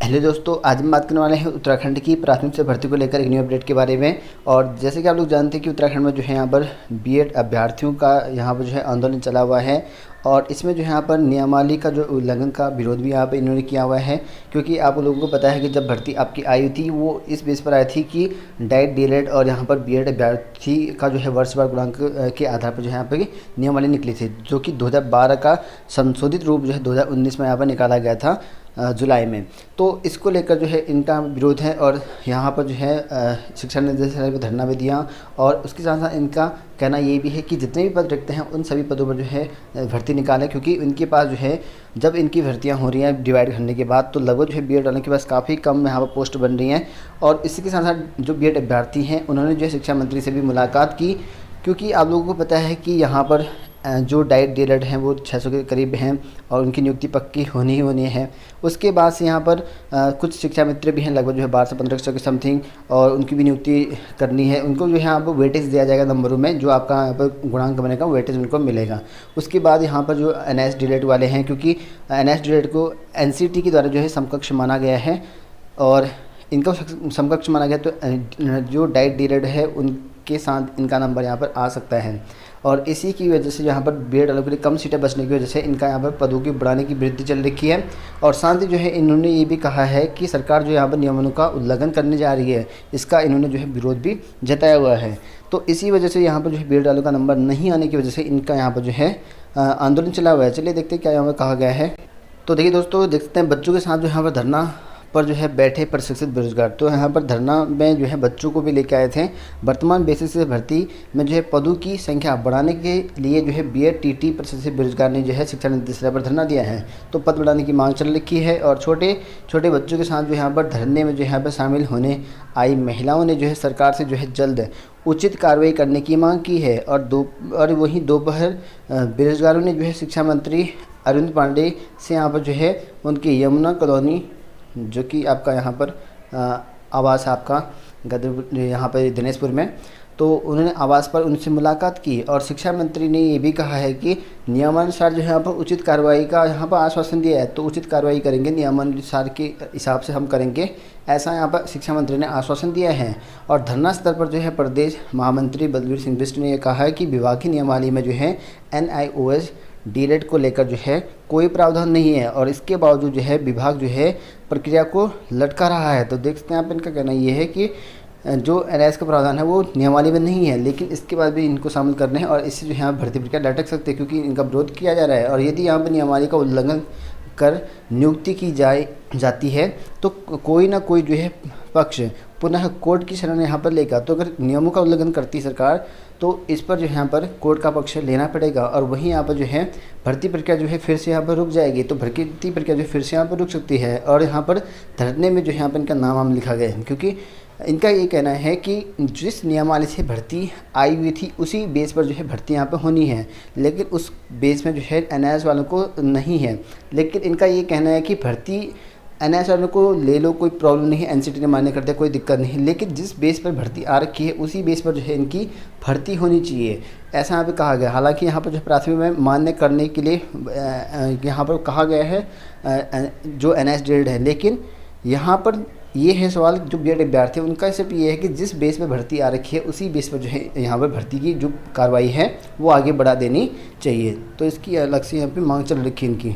Hello दोस्तों, आज हम बात करने वाले हैं उत्तराखंड की प्राथमिक से भर्ती को लेकर एक न्यू अपडेट के बारे में। और जैसे कि आप लोग जानते हैं कि उत्तराखंड में जो है यहाँ पर बीएड अभ्यर्थियों का यहाँ पर जो है आंदोलन चला हुआ है। और इसमें जो है यहाँ पर नियमावली का जो उल्लंघन का विरोध भी यहाँ पर इन्होंने किया हुआ है, क्योंकि आप लोगों को पता है कि जब भर्ती आपकी आई थी वो इस बेस पर आई थी कि डाइट डीएलएड और यहाँ पर बीएड अभ्यर्थी का जो है वर्षवार गुणांक के आधार पर जो है यहाँ पर नियमावली निकली थी, जो कि 2012 का संशोधित रूप जो है 2019 में यहाँ पर निकाला गया था जुलाई में। तो इसको लेकर जो है इनका विरोध है और यहाँ पर जो है शिक्षा निदेशालय पर धरना भी दिया। और उसके साथ साथ इनका कहना ये भी है कि जितने भी पद रिक्त हैं उन सभी पदों पर जो है भर्ती निकालें, क्योंकि इनके पास जो है जब इनकी भर्तियाँ हो रही हैं डिवाइड करने के बाद तो लगभग जो है बीएड वालों के पास काफ़ी कम यहाँ पर पोस्ट बन रही हैं। और इसी के साथ साथ जो बीएड अभ्यर्थी हैं उन्होंने जो है शिक्षा मंत्री से भी मुलाकात की, क्योंकि आप लोगों को पता है कि यहाँ पर जो डाइट डीएलएड हैं वो 600 के करीब हैं और उनकी नियुक्ति पक्की होनी ही होनी है। उसके बाद से यहाँ पर कुछ शिक्षा मित्र भी हैं, लगभग जो है 1200 से 1500 के समथिंग, और उनकी भी नियुक्ति करनी है। उनको जो है यहाँ पर वेटेज दिया जाएगा नंबरों में, जो आपका यहाँ पर गुणांक बनेगा वेटेज उनको मिलेगा। उसके बाद यहाँ पर जो एनएस डीएलएड वाले हैं, क्योंकि एनएस डीएलएड को एनसीटी के द्वारा जो है समकक्ष माना गया है और इनका समकक्ष माना गया, तो जो डाइट डीएलएड है उनके साथ इनका नंबर यहाँ पर आ सकता है। और इसी की वजह से यहाँ पर बीएड वालों के लिए कम सीटें बचने की वजह से इनका यहाँ पर पदों की बढ़ाने की वृद्धि चल रखी है। और साथ ही जो है इन्होंने ये भी कहा है कि सरकार जो यहाँ पर नियमों का उल्लंघन करने जा रही है, इसका इन्होंने जो है विरोध भी जताया हुआ है। तो इसी वजह से यहाँ पर जो है बीएड वालों का नंबर नहीं आने की वजह से इनका यहाँ पर जो है आंदोलन चला हुआ है। चलिए देखते हैं क्या यहाँ पर कहा गया है। तो देखिए दोस्तों, देखते हैं बच्चों के साथ जो यहाँ पर धरना पर जो है बैठे प्रशिक्षित बेरोजगार। तो यहाँ पर धरना में जो है बच्चों को भी लेके आए थे। वर्तमान बेसिस से भर्ती में जो है पदों की संख्या बढ़ाने के लिए जो है बीएड टीटी प्रशिक्षित बेरोजगार ने जो है शिक्षा निदेशालय पर धरना दिया है। तो पद बढ़ाने की मांग चल रखी है और छोटे छोटे बच्चों के साथ जो यहाँ पर धरने में जो यहाँ पर शामिल होने आई महिलाओं ने जो है सरकार से जो है जल्द उचित कार्रवाई करने की मांग की है। और वहीं दोपहर बेरोजगारों ने जो है शिक्षा मंत्री अरविंद पांडे से यहाँ पर जो है उनकी यमुना कॉलोनी, जो कि आपका यहाँ पर आवास है आपका गदर यहाँ पर दिनेशपुर में, तो उन्होंने आवास पर उनसे मुलाकात की। और शिक्षा मंत्री ने ये भी कहा है कि नियमानुसार जो है यहाँ पर उचित कार्रवाई का यहाँ पर आश्वासन दिया है, तो उचित कार्रवाई करेंगे, नियमानुसार के हिसाब से हम करेंगे, ऐसा यहाँ पर शिक्षा मंत्री ने आश्वासन दिया है। और धरना स्तर पर जो है प्रदेश महामंत्री बलवीर सिंह बिष्ट ने यह कहा है कि विभागीय नियमावली में जो है NIOS डीएलएड को लेकर जो है कोई प्रावधान नहीं है और इसके बावजूद जो है विभाग जो है प्रक्रिया को लटका रहा है। तो देख सकते हैं आप, इनका कहना ये है कि जो एनआईएस का प्रावधान है वो नियमावली में नहीं है, लेकिन इसके बाद भी इनको शामिल करने हैं और इससे जो है यहाँ भर्ती प्रक्रिया लटक सकते हैं, क्योंकि इनका विरोध किया जा रहा है। और यदि यहाँ पर नियमावली का उल्लंघन कर नियुक्ति की जाती है तो कोई ना कोई जो है पक्ष पुनः कोर्ट की शरण यहाँ पर लेगा। तो अगर नियमों का उल्लंघन करती सरकार तो इस पर जो है यहाँ पर कोर्ट का पक्ष लेना पड़ेगा और वहीं यहाँ पर जो है भर्ती प्रक्रिया जो है फिर से यहाँ पर रुक जाएगी। तो भर्ती प्रक्रिया जो फिर से यहाँ पर रुक सकती है और यहाँ पर धरने में जो है यहाँ पर इनका नाम लिखा गया है, क्योंकि इनका ये कहना है कि जिस नियमावली से भर्ती आई हुई थी उसी बेस पर जो है भर्ती यहाँ पर होनी है, लेकिन उस बेस में जो है एनआईएस वालों को नहीं है। लेकिन इनका ये कहना है कि भर्ती एनआईएस वालों को ले लो, कोई प्रॉब्लम नहीं है, एनसीटी ने मान्य कर दिया, कोई दिक्कत नहीं, लेकिन जिस बेस पर भर्ती आ रखी है उसी बेस पर जो है इनकी भर्ती होनी चाहिए, ऐसा यहाँ पे कहा गया। हालांकि यहाँ पर जो प्राथमिक में मान्य करने के लिए यहाँ पर कहा गया है जो एनआईएस डीएलएड है, लेकिन यहाँ पर ये है सवाल जो बीएड अभ्यर्थी है उनका सिर्फ ये है कि जिस बेस पे भर्ती आ रखी है उसी बेस पर जो है यहाँ पर भर्ती की जो कार्रवाई है वो आगे बढ़ा देनी चाहिए। तो इसकी अलग से यहाँ पे मांग चल रखी है इनकी।